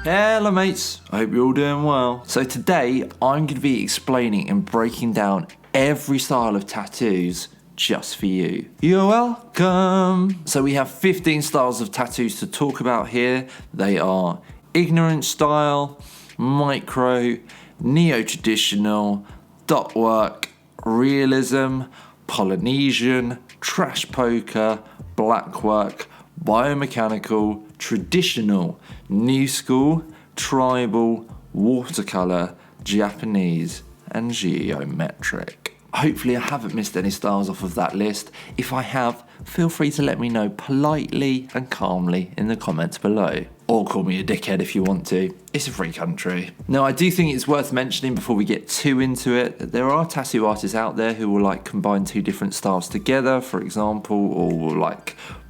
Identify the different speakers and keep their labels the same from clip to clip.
Speaker 1: Hello mates, I hope you're all doing well. So today I'm going to be explaining and breaking down every style of tattoos just for you. You're welcome. So we have 15 styles of tattoos to talk about here. They are ignorant style, micro, neo-traditional, dot work, realism, Polynesian, trash polka, black work, biomechanical, traditional, new school, tribal, watercolour, Japanese, and geometric. Hopefully I haven't missed any styles off of that list. If I have, feel free to let me know politely and calmly in the comments below. Or call me a dickhead if you want to. It's a free country. Now, I do think it's worth mentioning before we get too into it that there are tattoo artists out there who will combine two different styles together, for example, or will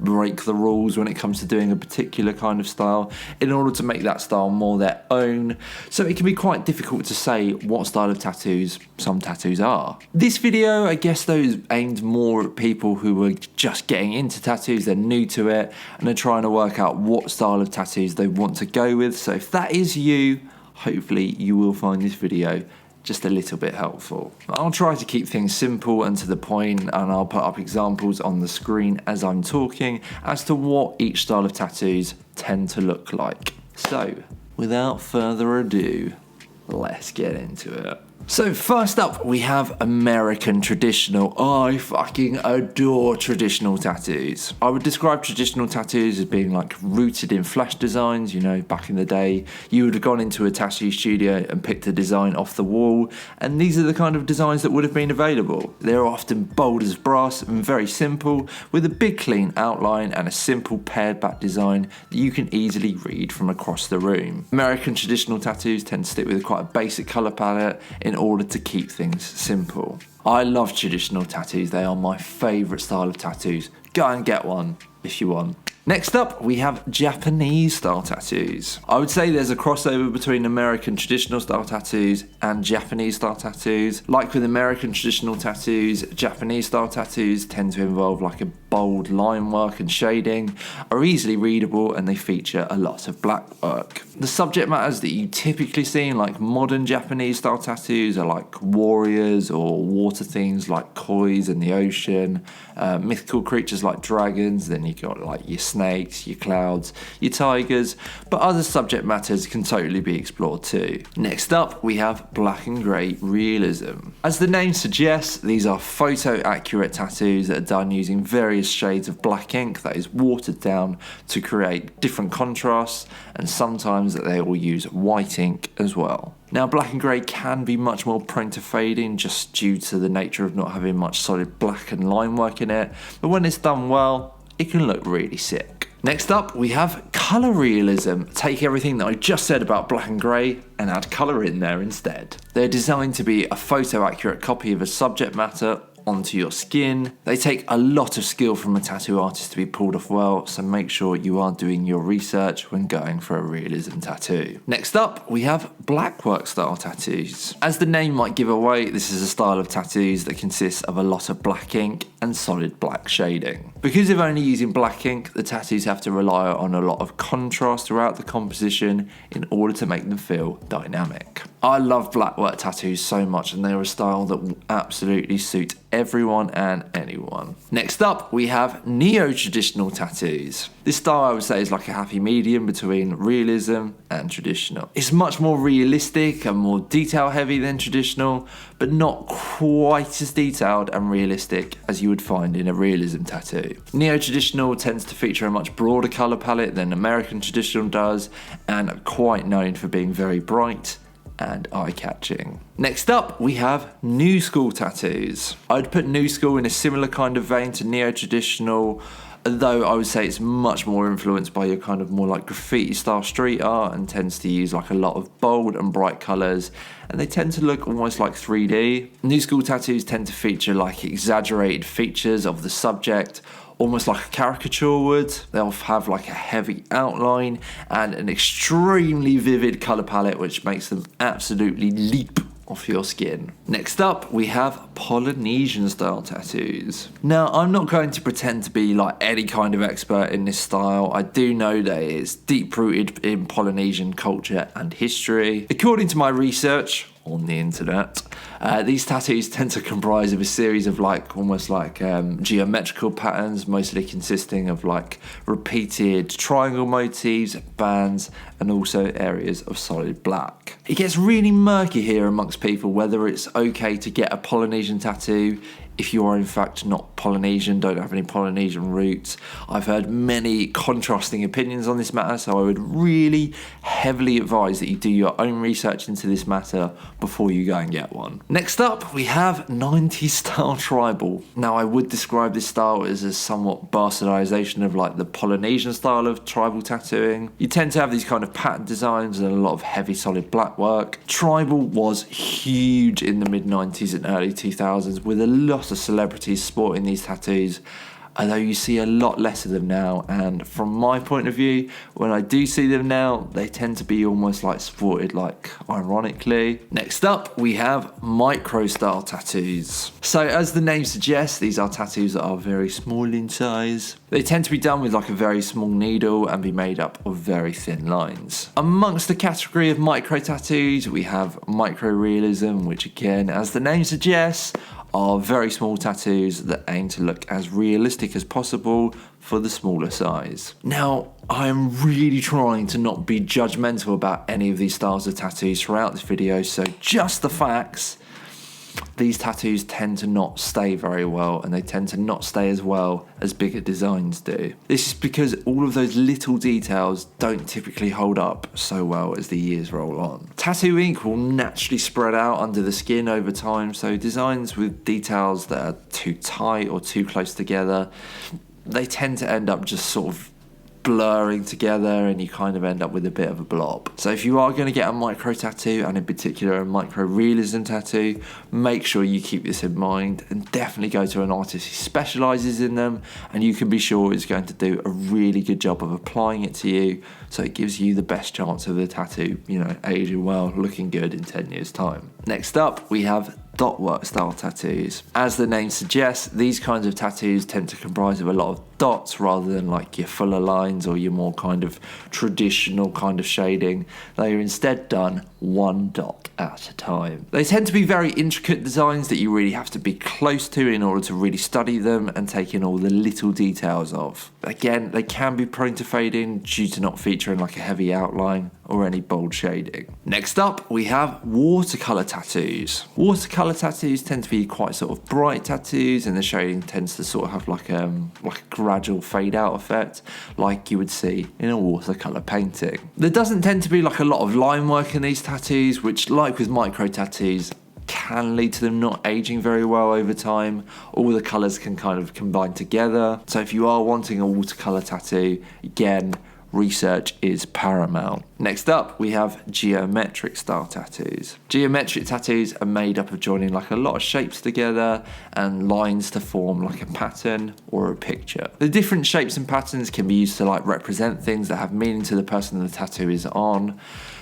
Speaker 1: break the rules when it comes to doing a particular kind of style in order to make that style more their own. So it can be quite difficult to say what style of tattoos some tattoos are. This video, I guess, though, is aimed more at people who are just getting into tattoos, they're new to it, and they're trying to work out what style of tattoos they want to go with. So if that is you, hopefully you will find this video just a little bit helpful. I'll try to keep things simple and to the point, and I'll put up examples on the screen as I'm talking as to what each style of tattoos tend to look like. So without further ado, let's get into it. So first up, we have American traditional. I fucking adore traditional tattoos. I would describe traditional tattoos as being rooted in flash designs. You know, back in the day, you would have gone into a tattoo studio and picked a design off the wall, and these are the kind of designs that would have been available. They're often bold as brass and very simple, with a big clean outline and a simple pared back design that you can easily read from across the room. American traditional tattoos tend to stick with quite a basic colour palette in order to keep things simple. I love traditional tattoos. They are my favourite style of tattoos. Go and get one if you want. Next up, we have Japanese style tattoos. I would say there's a crossover between American traditional style tattoos and Japanese style tattoos. Like with American traditional tattoos, Japanese style tattoos tend to involve a bold line work and shading, are easily readable, and they feature a lot of black work. The subject matters that you typically see in modern Japanese style tattoos are warriors or water things like kois in the ocean, mythical creatures like dragons, then you got your snakes, your clouds, your tigers, but other subject matters can totally be explored too. Next up, we have black and grey realism. As the name suggests, these are photo accurate tattoos that are done using various shades of black ink that is watered down to create different contrasts, and sometimes that they will use white ink as well. Now, black and grey can be much more prone to fading just due to the nature of not having much solid black and line work in it, but when it's done well, it can look really sick. Next up, we have colour realism. Take everything that I just said about black and grey and add colour in there instead. They're designed to be a photo accurate copy of a subject matter onto your skin. They take a lot of skill from a tattoo artist to be pulled off well, so make sure you are doing your research when going for a realism tattoo. Next up, we have blackwork style tattoos. As the name might give away, this is a style of tattoos that consists of a lot of black ink and solid black shading. Because of only using black ink, the tattoos have to rely on a lot of contrast throughout the composition in order to make them feel dynamic. I love blackwork tattoos so much, and they're a style that will absolutely suit everyone and anyone. Next up, we have neo-traditional tattoos. This style, I would say, is a happy medium between realism and traditional. It's much more realistic and more detail heavy than traditional, but not quite as detailed and realistic as you would find in a realism tattoo. Neo-traditional tends to feature a much broader colour palette than American traditional does, and are quite known for being very bright and eye-catching. Next up, we have new school tattoos. I'd put new school in a similar kind of vein to neo-traditional, though I would say it's much more influenced by your more graffiti style street art, and tends to use a lot of bold and bright colours, and they tend to look almost like 3D. New school tattoos tend to feature exaggerated features of the subject, almost like a caricature would. They'll have a heavy outline and an extremely vivid colour palette, which makes them absolutely leap off your skin. Next up, we have Polynesian style tattoos. Now, I'm not going to pretend to be like any kind of expert in this style. I do know that it's deep rooted in Polynesian culture and history. According to my research on the internet, these tattoos tend to comprise of a series of almost like geometrical patterns, mostly consisting of like repeated triangle motifs, bands, and also areas of solid black. It gets really murky here amongst people whether it's okay to get a Polynesian tattoo if you are in fact not Polynesian, don't have any Polynesian roots. I've heard many contrasting opinions on this matter, so I would really heavily advise that you do your own research into this matter before you go and get one. Next up, we have 90s style tribal. Now, I would describe this style as a somewhat bastardization of like the Polynesian style of tribal tattooing. You tend to have these kind of pattern designs and a lot of heavy solid black work. Tribal was huge in the mid-90s and early 2000s with a lot of celebrities sporting these tattoos, although you see a lot less of them now, and from my point of view, when I do see them now, they tend to be almost like sported like ironically. Next up, we have micro style tattoos. So as the name suggests, these are tattoos that are very small in size. They tend to be done with like a very small needle and be made up of very thin lines. Amongst the category of micro tattoos, we have micro realism, which again, as the name suggests, are very small tattoos that aim to look as realistic as possible for the smaller size. Now, I'm really trying to not be judgmental about any of these styles of tattoos throughout this video, so just the facts. These tattoos tend to not stay very well, and they tend to not stay as well as bigger designs do. This is because all of those little details don't typically hold up so well as the years roll on. Tattoo ink will naturally spread out under the skin over time, so designs with details that are too tight or too close together, they tend to end up just sort of blurring together, and you kind of end up with a bit of a blob. So if you are going to get a micro tattoo, and in particular a micro realism tattoo, make sure you keep this in mind and definitely go to an artist who specializes in them, and you can be sure is going to do a really good job of applying it to you, so it gives you the best chance of the tattoo, aging well, looking good in 10 years time. Next up, we have dot work style tattoos. As the name suggests, these kinds of tattoos tend to comprise of a lot of dots rather than like your fuller lines or your more kind of traditional kind of shading. They are instead done one dot at a time. They tend to be very intricate designs that you really have to be close to in order to really study them and take in all the little details of. Again, they can be prone to fading due to not featuring like a heavy outline or any bold shading. Next up, we have watercolor tattoos. Watercolor tattoos tend to be quite sort of bright tattoos, and the shading tends to sort of have like a gradual fade out effect, like you would see in a watercolor painting. There doesn't tend to be like a lot of line work in these tattoos, which, like with micro tattoos, can lead to them not aging very well over time. All the colours can kind of combine together. So if you are wanting a watercolor tattoo, again, research is paramount. Next up, we have geometric style tattoos. Geometric tattoos are made up of joining like a lot of shapes together and lines to form like a pattern or a picture. The different shapes and patterns can be used to like represent things that have meaning to the person the tattoo is on.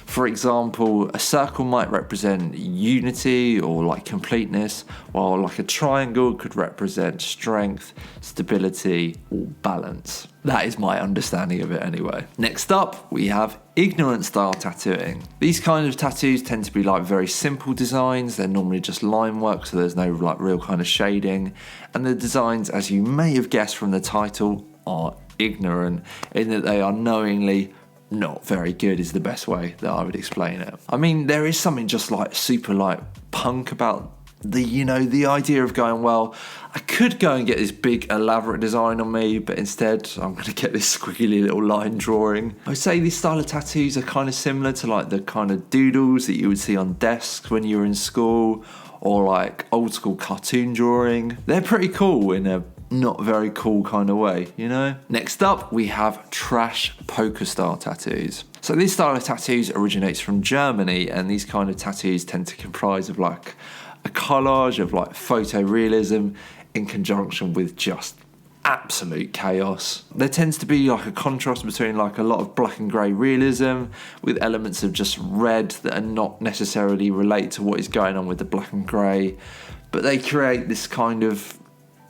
Speaker 1: For example, a circle might represent unity or like completeness, while like a triangle could represent strength, stability, or balance. That is my understanding of it anyway. Next up, we have ignorant style tattooing. These kinds of tattoos tend to be like very simple designs. They're normally just line work, so there's no like real kind of shading. And the designs, as you may have guessed from the title, are ignorant in that they are knowingly not very good is the best way that I would explain it. I mean, there is something just like super like punk about the idea of going, well, I could go and get this big elaborate design on me, but instead I'm going to get this squiggly little line drawing. I would say these style of tattoos are kind of similar to like the kind of doodles that you would see on desks when you were in school, or like old school cartoon drawing. They're pretty cool in a not very cool kind of way, Next up, we have trash Polka style tattoos. So this style of tattoos originates from Germany, and these kind of tattoos tend to comprise of like a collage of like photorealism in conjunction with just absolute chaos. There tends to be like a contrast between like a lot of black and grey realism with elements of just red that are not necessarily related to what is going on with the black and grey, but they create this kind of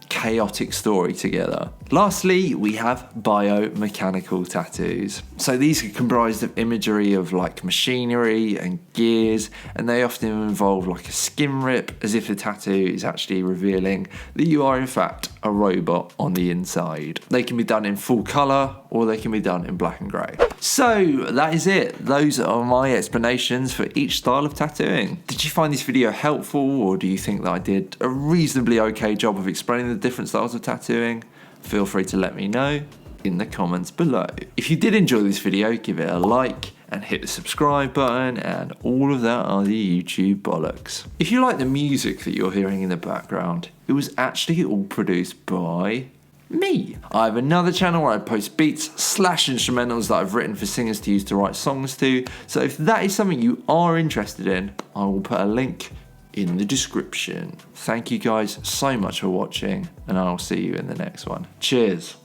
Speaker 1: chaotic story together. Lastly, we have biomechanical tattoos. So these are comprised of imagery of like machinery and gears, and they often involve like a skin rip, as if the tattoo is actually revealing that you are in fact a robot on the inside. They can be done in full colour or they can be done in black and grey. So that is it. Those are my explanations for each style of tattooing. Did you find this video helpful, or do you think that I did a reasonably okay job of explaining the different styles of tattooing? Feel free to let me know in the comments below. If you did enjoy this video, give it a like and hit the subscribe button and all of that other YouTube bollocks. If you like the music that you're hearing in the background, it was actually all produced by me. I have another channel where I post beats / instrumentals that I've written for singers to use to write songs to, so if that is something you are interested in, I will put a link in the description. Thank you guys so much for watching, and I'll see you in the next one. Cheers.